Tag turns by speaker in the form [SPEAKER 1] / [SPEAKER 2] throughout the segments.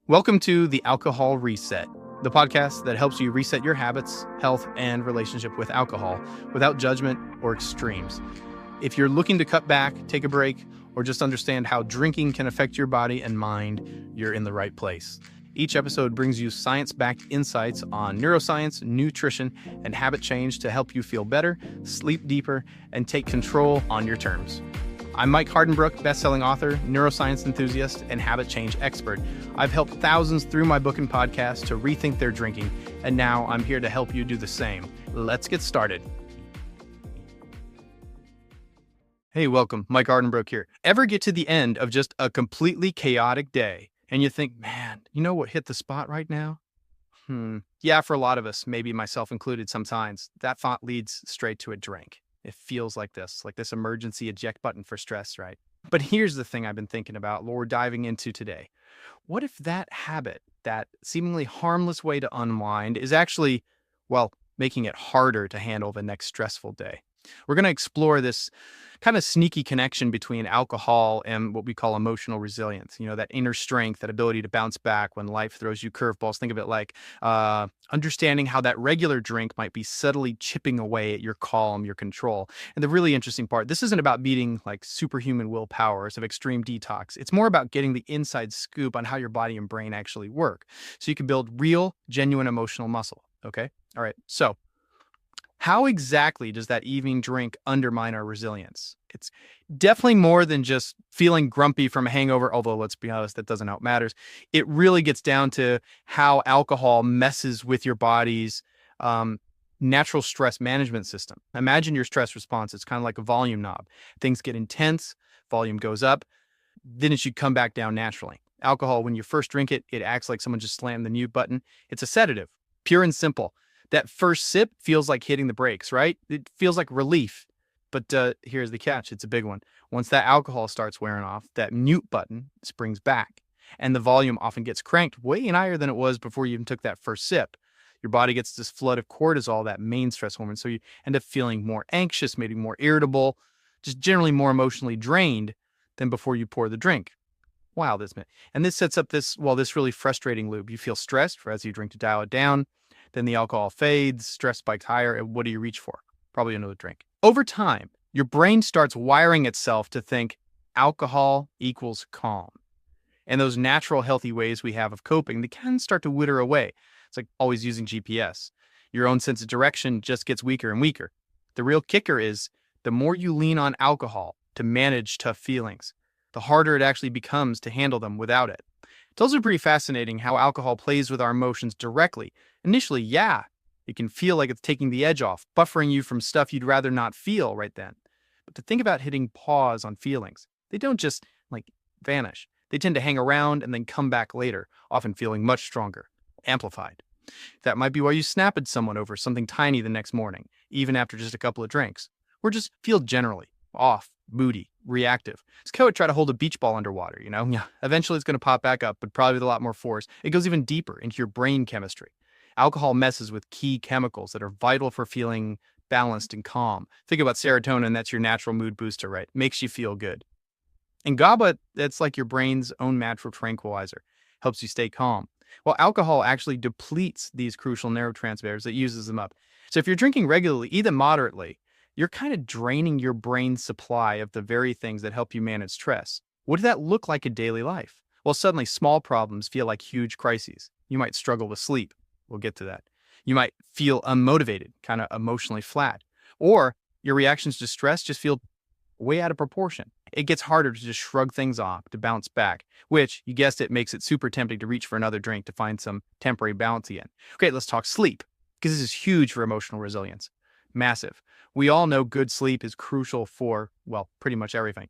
[SPEAKER 1] Welcome to the Alcohol Reset, the podcast that helps you reset your habits, health, and relationship with alcohol without judgment or extremes. If you're looking to cut back, take a break, or just understand how drinking can affect your body and mind, you're in the right place. Each episode brings you science-backed insights on neuroscience, nutrition, and habit change to help you feel better, sleep deeper, and take control on your terms. I'm Mike Hardenbrook, best-selling author, neuroscience enthusiast, and habit change expert. I've helped thousands through my book and podcast to rethink their drinking, and now I'm here to help you do the same. Let's get started. Hey, welcome. Mike Hardenbrook here. Ever get to the end of just a completely chaotic day, and you think, man, you know what hit the spot right now? Yeah, for a lot of us, maybe myself included sometimes, that thought leads straight to a drink. It feels like this emergency eject button for stress, right? But here's the thing I've been thinking about, what we're diving into today. What if that habit, that seemingly harmless way to unwind, is actually, making it harder to handle the next stressful day? We're going to explore this kind of sneaky connection between alcohol and what we call emotional resilience. You know, that inner strength, that ability to bounce back when life throws you curveballs. Think of it like understanding how that regular drink might be subtly chipping away at your calm, your control. And the really interesting part, this isn't about beating like superhuman willpowers of extreme detox. It's more about getting the inside scoop on how your body and brain actually work. So you can build real, genuine emotional muscle. Okay. All right. So how exactly does that evening drink undermine our resilience? It's definitely more than just feeling grumpy from a hangover, although let's be honest, that doesn't how it matters. It really gets down to how alcohol messes with your body's natural stress management system. Imagine your stress response. It's kind of like a volume knob. Things get intense, volume goes up, then it should come back down naturally. Alcohol, when you first drink it, it acts like someone just slammed the mute button. It's a sedative, pure and simple. That first sip feels like hitting the brakes, right? It feels like relief. But here's the catch. It's a big one. Once that alcohol starts wearing off, that mute button springs back. And the volume often gets cranked way higher than it was before you even took that first sip. Your body gets this flood of cortisol, that main stress hormone. So you end up feeling more anxious, maybe more irritable, just generally more emotionally drained than before you pour the drink. Wow, and this sets up this really frustrating loop. You feel stressed as you drink to dial it down. Then the alcohol fades, stress spikes higher, and what do you reach for? Probably another drink. Over time, your brain starts wiring itself to think alcohol equals calm. And those natural, healthy ways we have of coping, they can start to wither away. It's like always using GPS. Your own sense of direction just gets weaker and weaker. The real kicker is the more you lean on alcohol to manage tough feelings, the harder it actually becomes to handle them without it. It's also pretty fascinating how alcohol plays with our emotions directly. Initially, yeah, it can feel like it's taking the edge off, buffering you from stuff you'd rather not feel right then. But to think about hitting pause on feelings, they don't just vanish. They tend to hang around and then come back later, often feeling much stronger, amplified. That might be why you snap at someone over something tiny the next morning, even after just a couple of drinks, or just feel generally off, moody, reactive. It's kind of try to hold a beach ball underwater, you know? Yeah, eventually it's going to pop back up, but probably with a lot more force. It goes even deeper into your brain chemistry. Alcohol messes with key chemicals that are vital for feeling balanced and calm. Think about serotonin, that's your natural mood booster, right? Makes you feel good. And GABA, that's like your brain's own natural tranquilizer, helps you stay calm. Well, alcohol actually depletes these crucial neurotransmitters. It uses them up. So if you're drinking regularly, even moderately, you're kind of draining your brain's supply of the very things that help you manage stress. What does that look like in daily life? Well, suddenly small problems feel like huge crises. You might struggle with sleep. We'll get to that. You might feel unmotivated, kind of emotionally flat. Or your reactions to stress just feel way out of proportion. It gets harder to just shrug things off, to bounce back, which, you guessed it, makes it super tempting to reach for another drink to find some temporary balance again. Okay, let's talk sleep, because this is huge for emotional resilience. Massive. We all know good sleep is crucial for, pretty much everything.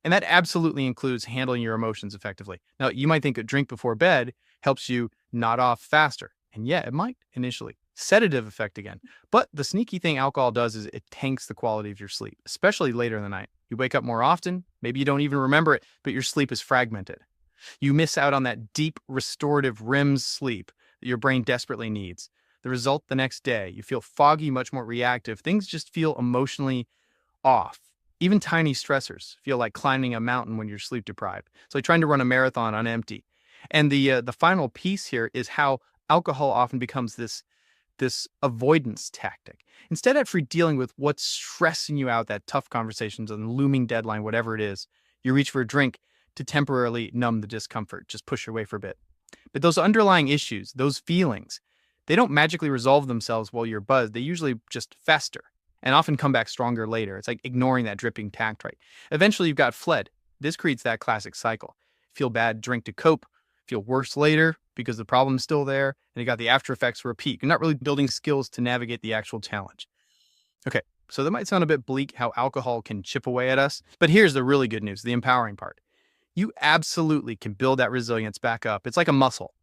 [SPEAKER 1] And that absolutely includes handling your emotions effectively. Now, you might think a drink before bed helps you nod off faster. And yeah, it might initially. Sedative effect again. But the sneaky thing alcohol does is it tanks the quality of your sleep, especially later in the night. You wake up more often, maybe you don't even remember it, but your sleep is fragmented. You miss out on that deep, restorative REM sleep that your brain desperately needs. The result the next day, you feel foggy, much more reactive. Things just feel emotionally off. Even tiny stressors feel like climbing a mountain when you're sleep deprived. It's like trying to run a marathon on empty. And the final piece here is how alcohol often becomes this avoidance tactic. Instead of dealing with what's stressing you out, that tough conversations and looming deadline, whatever it is, you reach for a drink to temporarily numb the discomfort, just push your way for a bit. But those underlying issues, those feelings, they don't magically resolve themselves while you're buzzed. They usually just fester and often come back stronger later. It's like ignoring that dripping tact, right? Eventually, you've got fled. This creates that classic cycle. Feel bad, drink to cope, feel worse later because the problem's still there, and you got the after effects repeat. You're not really building skills to navigate the actual challenge. Okay, so that might sound a bit bleak how alcohol can chip away at us, but here's the really good news, the empowering part. You absolutely can build that resilience back up. It's like a muscle.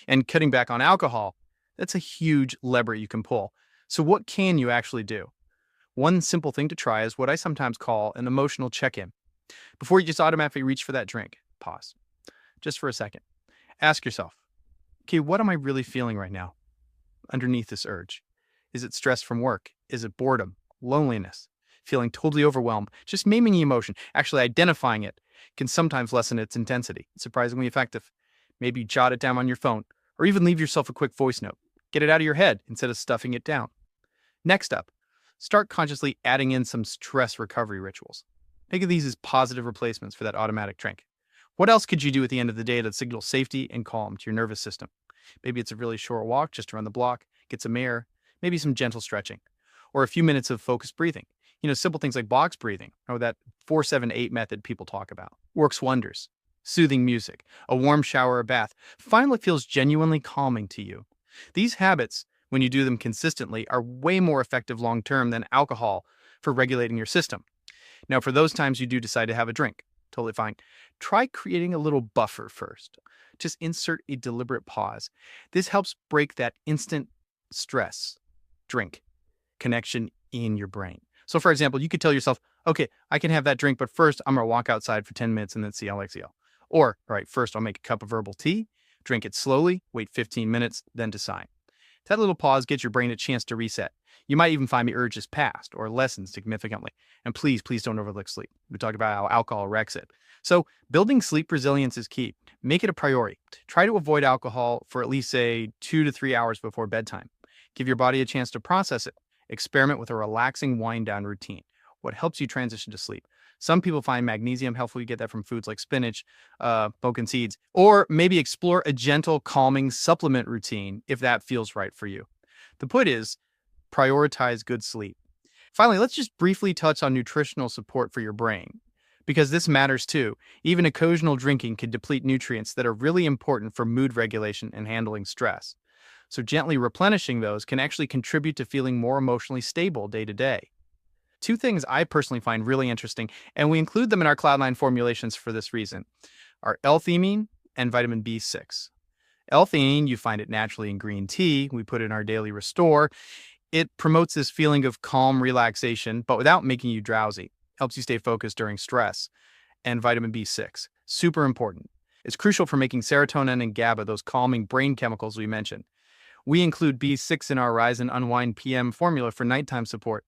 [SPEAKER 1] And cutting back on alcohol, that's a huge lever you can pull. So what can you actually do? One simple thing to try is what I sometimes call an emotional check-in. Before you just automatically reach for that drink, pause. Just for a second. Ask yourself, okay, what am I really feeling right now underneath this urge? Is it stress from work? Is it boredom, loneliness, feeling totally overwhelmed? Just naming the emotion, actually identifying it, can sometimes lessen its intensity. It's surprisingly effective. Maybe jot it down on your phone, or even leave yourself a quick voice note. Get it out of your head instead of stuffing it down. Next up, start consciously adding in some stress recovery rituals. Think of these as positive replacements for that automatic drink. What else could you do at the end of the day to signal safety and calm to your nervous system? Maybe it's a really short walk just around the block, get some air, maybe some gentle stretching, or a few minutes of focused breathing. Simple things like box breathing, or that 4-7-8 method people talk about. Works wonders. Soothing music, a warm shower or bath, find what feels genuinely calming to you. These habits, when you do them consistently, are way more effective long-term than alcohol for regulating your system. Now, for those times you do decide to have a drink, totally fine. Try creating a little buffer first. Just insert a deliberate pause. This helps break that instant stress, drink, connection in your brain. So for example, you could tell yourself, okay, I can have that drink, but first I'm going to walk outside for 10 minutes and then see how exhale. Or, all right, first I'll make a cup of herbal tea, drink it slowly, wait 15 minutes, then decide. That little pause gets your brain a chance to reset. You might even find the urge has passed or lessened significantly. And please don't overlook sleep. We talked about how alcohol wrecks it. So building sleep resilience is key. Make it a priority. Try to avoid alcohol for at least, say, 2 to 3 hours before bedtime. Give your body a chance to process it. Experiment with a relaxing wind-down routine. What helps you transition to sleep? Some people find magnesium helpful. You get that from foods like spinach, pumpkin seeds, or maybe explore a gentle, calming supplement routine if that feels right for you. The point is, prioritize good sleep. Finally, let's just briefly touch on nutritional support for your brain, because this matters too. Even occasional drinking can deplete nutrients that are really important for mood regulation and handling stress. So gently replenishing those can actually contribute to feeling more emotionally stable day to day. Two things I personally find really interesting, and we include them in our Cloud9 formulations for this reason, are L-Theanine and vitamin B6. L-Theanine, you find it naturally in green tea. We put it in our daily restore. It promotes this feeling of calm relaxation, but without making you drowsy. Helps you stay focused during stress. And vitamin B6, super important. It's crucial for making serotonin and GABA, those calming brain chemicals we mentioned. We include B6 in our Rise and Unwind PM formula for nighttime support.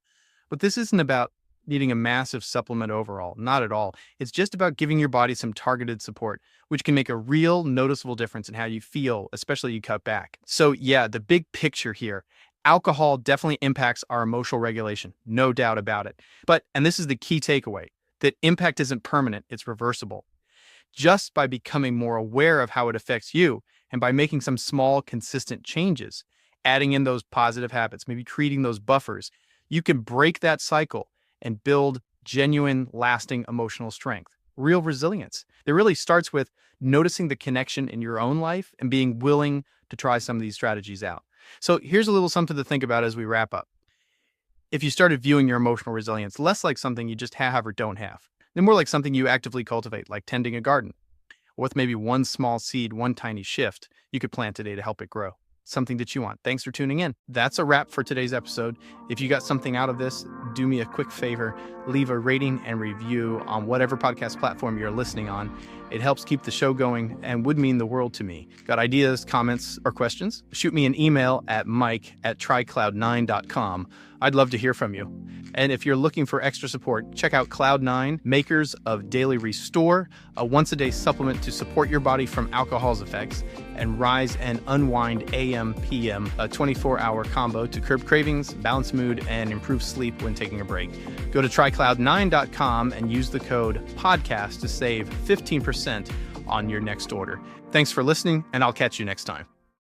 [SPEAKER 1] But this isn't about needing a massive supplement overall, not at all. It's just about giving your body some targeted support, which can make a real noticeable difference in how you feel, especially you cut back. So yeah, the big picture here, alcohol definitely impacts our emotional regulation, no doubt about it. But, and this is the key takeaway, that impact isn't permanent, it's reversible. Just by becoming more aware of how it affects you, and by making some small, consistent changes, adding in those positive habits, maybe creating those buffers, you can break that cycle and build genuine, lasting emotional strength, real resilience. It really starts with noticing the connection in your own life and being willing to try some of these strategies out. So here's a little something to think about as we wrap up. If you started viewing your emotional resilience less like something you just have or don't have, then more like something you actively cultivate, like tending a garden, with maybe one small seed, one tiny shift you could plant today to help it grow. Something that you want. Thanks for tuning in. That's a wrap for today's episode. If you got something out of this, do me a quick favor, leave a rating and review on whatever podcast platform you're listening on. It helps keep the show going and would mean the world to me. Got ideas, comments, or questions? Shoot me an email at mike@trycloud9.com. I'd love to hear from you. And if you're looking for extra support, check out Cloud9, makers of Daily Restore, a once-a-day supplement to support your body from alcohol's effects, and Rise and Unwind AM/PM, a 24-hour combo to curb cravings, balance mood, and improve sleep when taking a break. Go to trycloud9.com and use the code PODCAST to save 15% on your next order. Thanks for listening, and I'll catch you next time.